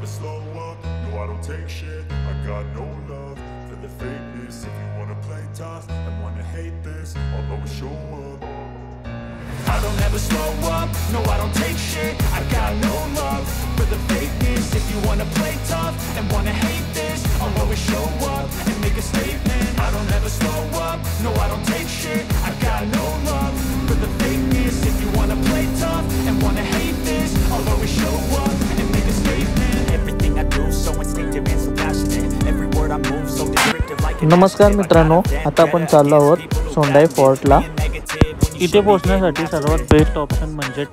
never slow up, no I don't take shit. I got no love for the fakeness. If you wanna play tough and wanna hate this, I'll always show up. I don't ever slow up, no I don't take shit. I got no love for the fakeness. If you wanna play tough and wanna hate this, I'll always show up and make a statement. I don't ever slow up, no I don't take shit. I got no love for the fakeness. If you wanna play tough and wanna hate this, I'll always show up and make a statement. Everything I do so instinctive and so passionate. Every word I move so descriptive like. नमस्कार मित्रांनो, आता आपण चाललो आहोत सोंडाई फोर्टला. इथे पोहोचण्यासाठी सर्वात best option म्हणजे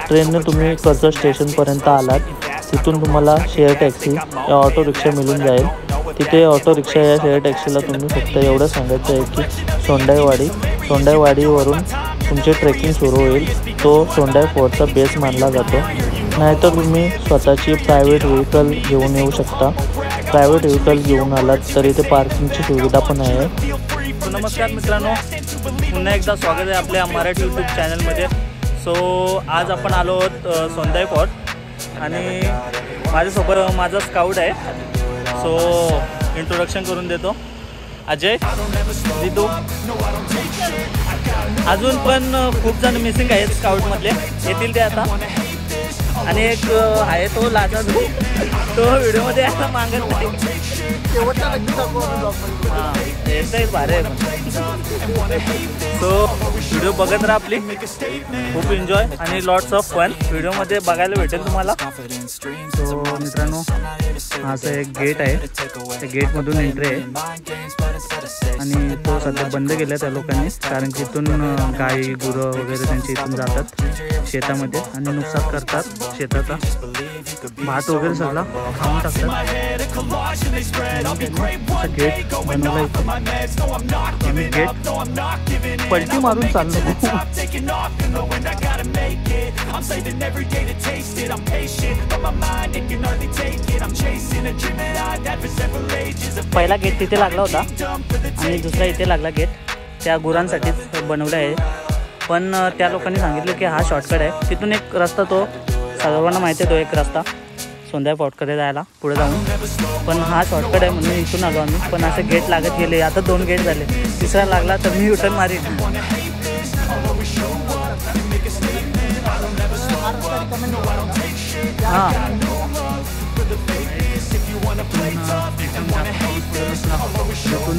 ट्रेनने तुम्ही कर्जत स्टेशनपर्यंत आलात. तिथून तुम्हाला शेअर टॅक्सी या ऑटो रिक्षा मिळून जाईल. तिथे ऑटो रिक्षा या शेअर टॅक्सीला तुम्ही फक्त एवढं सांगायचं आहे की सोंडाईवाडीवरून तुमचे ट्रेकिंग सुरू होईल. तो सोंडाई फोर्टचा बेस मानला जातो. नाहीतर तुम्ही स्वतःची प्रायव्हेट व्हेकल घेऊन येऊ शकता. प्रायव्हेट व्हेकल घेऊन आलात तर इथे पार्किंगची सुविधा पण आहे. नमस्कार मित्रांनो, पुन्हा एकदा स्वागत आहे आपल्या मराठी यूट्यूब चॅनलमध्ये. आज आपण आलो आहोत सोंडाई फोर्ट आणि माझ्यासोबत माझा स्काउट आहे. इंट्रोडक्शन करून देतो. अजय, दिदू, अजून पण खूप जण मिसिंग आहेत स्काउटमधले. येतील ते आता. आणि एक आहे तो लाजा, तो व्हिडिओमध्ये आता मागत नाही. येतंय भारी. व्हिडिओ बघत राहा आपली. खूप एन्जॉय आणि लॉट्स ऑफ फन व्हिडिओमध्ये बघायला भेटेल तुम्हाला. मित्रांनो, हा असं एक गेट आहे. त्या गेटमधून एंट्री आहे आणि तो सध्या बंद केला त्या लोकांनी, कारण की इथून गाई गुरं वगैरे त्यांची इथून जातात शेतामध्ये आणि नुकसान करतात शेताचा. भात वगैरे सगळा खाऊन टाकतात. गेट बनवला. आम्ही गेट पलटी मारून चाललो. पहिला गेट तिथे लागला होता आणि दुसरा इथे लागला गेट. त्या गुरांसाठीच बनवला आहे. पण त्या लोकांनी सांगितलं की हा शॉर्टकट आहे. तिथून एक रस्ता, तो सर्वांना माहिती आहे, तो एक रस्ता सोंडाई फोर्टकडे जायला पुढे जाऊन. पण हा शॉर्टकट आहे म्हणून इथून आलो आम्ही. पण असे गेट लागत गेले. आता 2 गेट झाले. तिसरा लागला तर मी युटर्न मारीन. हां,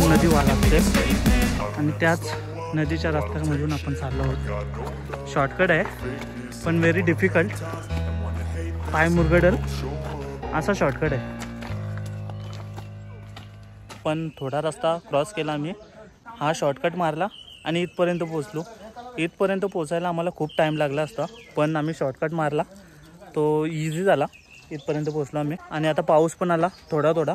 नदी वाह लागते आणि त्याच नदीच्या रस्त्यामधून आपण चाललो आहोत. शॉर्टकट आहे पण व्हेरी डिफिकल्ट. पाय मुरगडल असा शॉर्टकट आहे. पण थोडा रस्ता क्रॉस केला आम्ही. हा शॉर्टकट मारला आणि इथपर्यंत पोचलो. इथपर्यंत पोचायला आम्हाला खूप टाईम लागला असता, पण आम्ही शॉर्टकट मारला. तो इझी झाला. इथपर्यंत पोचलो आम्ही. आणि आता पाऊस पण आला थोडा.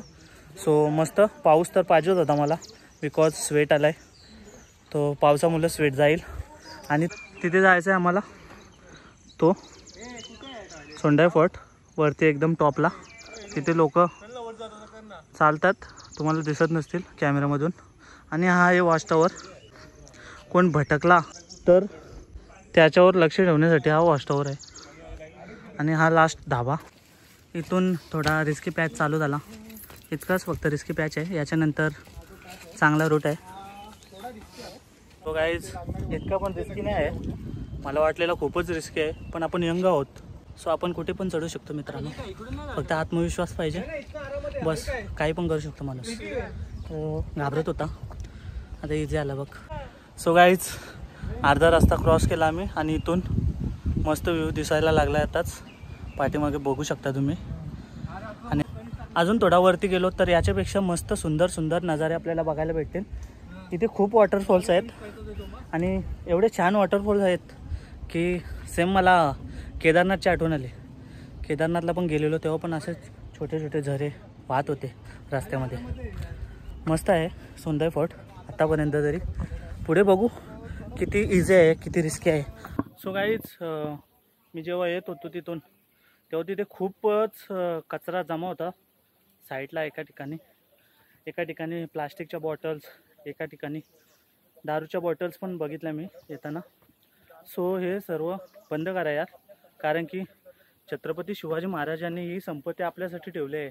मस्त पाऊस तर पाहिजेच होता मला, बिकॉज स्वेट आला आहे. तो पावसामुळे स्वेट जाईल. आणि तिथे जायचं आहे आम्हाला, तो सोंडाई फोर्ट वरती एकदम टॉपला. तिथे लोक चालतात, तुम्हाला दिसत नसतील कॅमेऱ्यामधून. आणि हा आहे वॉच टॉवर. कोण भटकला तर त्याच्यावर लक्ष ठेवण्यासाठी हा वॉच टॉवर आहे. आणि हा लास्ट धाबा. इथून थोडा रिस्की पॅच चालू झाला. इतकाच फक्त रिस्की पॅच आहे. याच्यानंतर चांगला रूट आहे. तो गाईज इतका पण रिस्की नाही आहे. मला वाटलेला खूपच रिस्की आहे, पण आपण यंग आहोत. आपण कुठे पण चढू शकतो मित्रांनो. फक्त आत्मविश्वास पाहिजे, बस. काही पण करू शकतो माणूस. तो घाबरत होता, आता इझी आला बघ. गाईज अर्धा रस्ता क्रॉस केला आम्ही आणि इथून मस्त व्ह्यू दिसायला लागला. आताच पाठीमागे बघू शकता तुम्ही. आणि अजून थोडा वरती गेलो तर याच्यापेक्षा मस्त सुंदर नजारे आपल्याला बघायला भेटतील. इथे खूप वॉटरफॉल्स आहेत आणि एवढे छान वॉटरफॉल्स आहेत की सेम मला केदारनाथची आठवण आली. केदारनाथला पण गेलेलो तेव्हा पण असे छोटे झरे वाहत होते रस्त्यामध्ये. मस्त आहे सोंडाई फोर्ट आत्तापर्यंत तरी. पुढे बघू किती इझी आहे, किती रिस्की आहे. गाईज मी जेव्हा येत होतो तिथून, तेव्हा तिथे खूपच कचरा जमा होता साईडला. एका ठिकाणी प्लास्टिकच्या बॉटल्स, एका ठिकाणी दारूच्या बॉटल्स पण बघितल्या मी येताना. हे सर्व बंद करा यार, कारण की छत्रपती शिवाजी महाराजांनी ही संपत्ती आपल्यासाठी ठेवली आहे.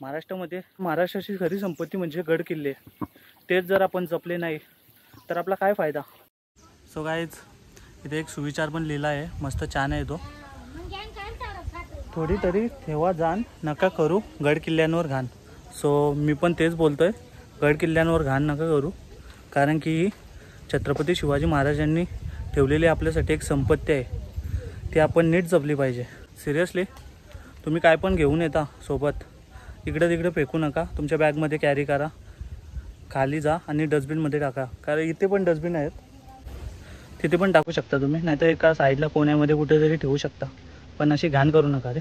महाराष्ट्रामध्ये महाराष्ट्राची खरी संपत्ती म्हणजे गड किल्ले. तेच जर आपण जपले नाही तर आपला काय फायदा. सो गाईज इथे एक सुविचार पण लिहिला आहे, मस्त छान आहे तो. थोडी तरी ठेवा जाण, नका करू गड किल्ल्यांवर घाण. सो मी पण तेच बोलतोय, गड किल्ल्यांवर घाण नका करू. कारण की छत्रपती शिवाजी महाराजांनी ठेवलेली आपल्यासाठी एक संपत्ती आहे, ती आपण नीट जपली पाहिजे. सिरियसली तुम्ही काय पण घेऊन येता सोबत, इकडं तिकडं फेकू नका. तुमच्या बॅगमध्ये कॅरी करा, खाली जा आणि डस्टबिनमध्ये टाका. कारण इथे पण डस्टबिन आहेत, तिथे पण टाकू शकता तुम्ही. नाहीतर एका साईडला कोण्यामध्ये कुठेतरी ठेवू शकता, पण अशी घाण करू नका रे.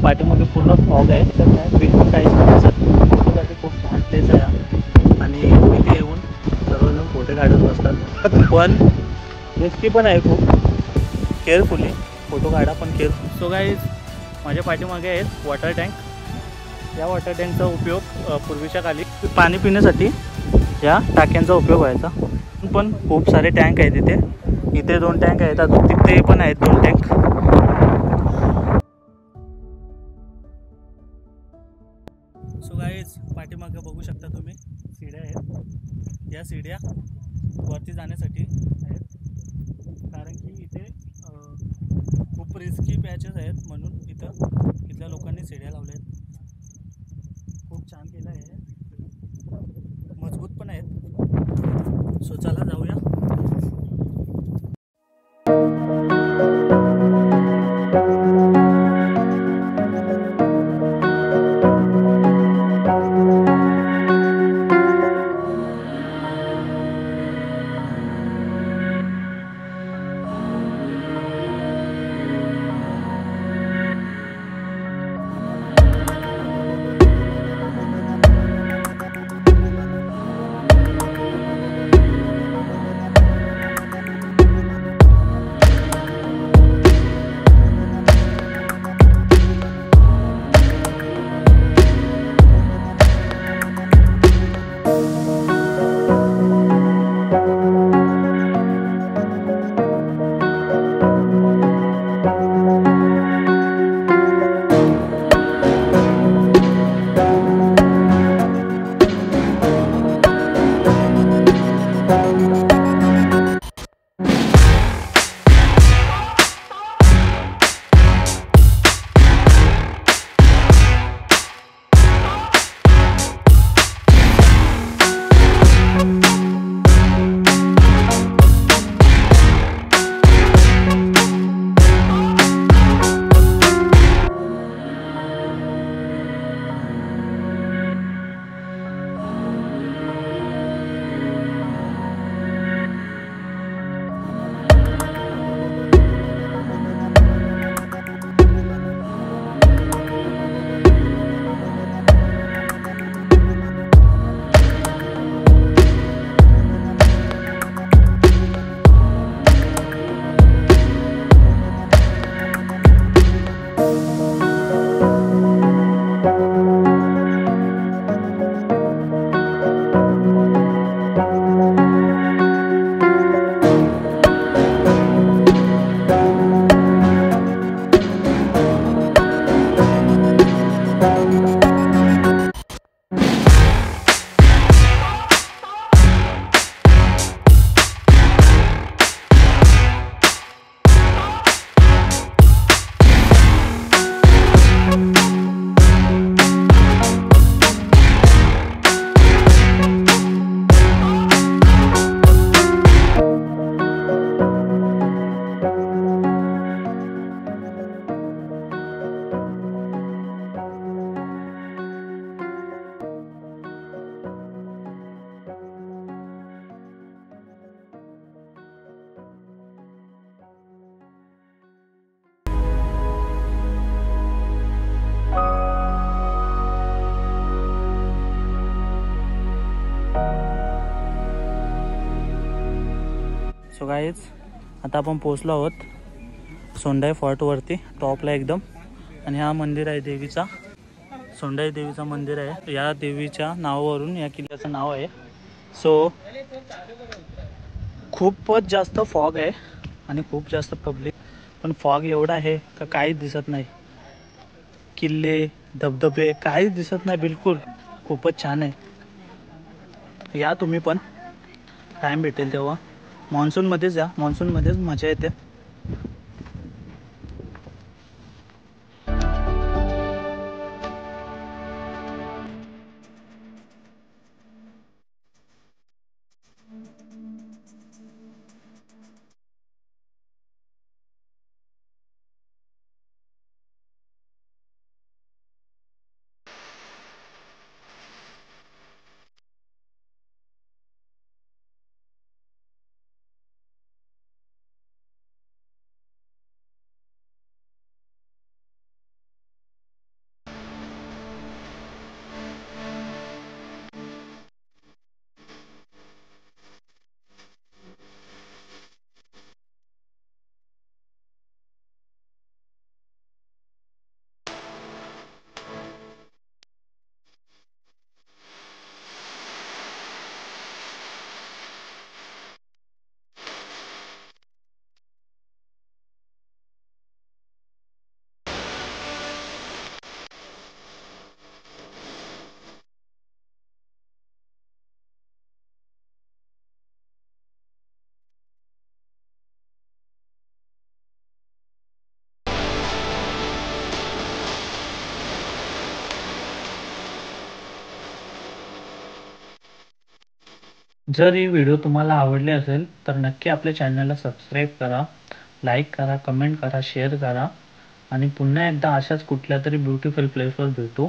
पाठीमागे पूर्ण फॉग आहे, तर काय बिलकुल काहीच नाही दिसत. फोटोसाठी खूप छान प्लेस आहे आणि इथे येऊन सर्वजण फोटो काढत बसतात. पण रिस्की पण आहे खूप, केअरफुली फोटो काढा पण केअरफुल. सो गाईज माझ्या पाठीमागे आहेत वॉटर टँक. या वॉटर टँकचा उपयोग पूर्वीच्या काली पाणी पिण्यासाठी या टाक्यांचा उपयोग व्हायचा. पण खूप सारे टँक आहेत इथे. इथे 2 टँक आहेत, अजून तिथे पण आहेत 2 टँक. सो गाईज पाठीमागे बघू शकता तुम्ही सीड्या आहेत. या सीड्या वरती जाण्यासाठी आहेत, कारण की इथे खूप रिस्की पॅचेस आहेत, म्हणून इथल्या लोकांनी सीड्या लावल्या आहेत. खूप छान केलं आहे, मजबूत पण आहेत. सो चला जाऊया. सो गाईज आता आपण पोचलो आहोत सोंडाई फोर्टवरती टॉपला एकदम. आणि हा मंदिर आहे देवीचा, सोंडाई देवीचा मंदिर आहे. या देवीच्या नावावरून या किल्ल्याचं नाव आहे. सो खूपच जास्त फॉग आहे आणि खूप जास्त पब्लिक, पण फॉग एवढा आहे का काहीच दिसत नाही. किल्ले धबधबे काहीच दिसत नाही बिलकुल. खूपच छान आहे. या तुम्ही पण टाईम भेटेल तेव्हा. मान्सूनमध्येच या, मान्सूनमध्येच मजा येते. जर ही व्हिडिओ तुम्हाला आवडली असेल तर नक्की आपल्या चॅनलला सबस्क्राईब करा, लाईक करा, कमेंट करा, शेअर करा. आणि पुन्हा एकदा अशाच कुठल्या तरी ब्युटिफुल प्लेसवर भेटू.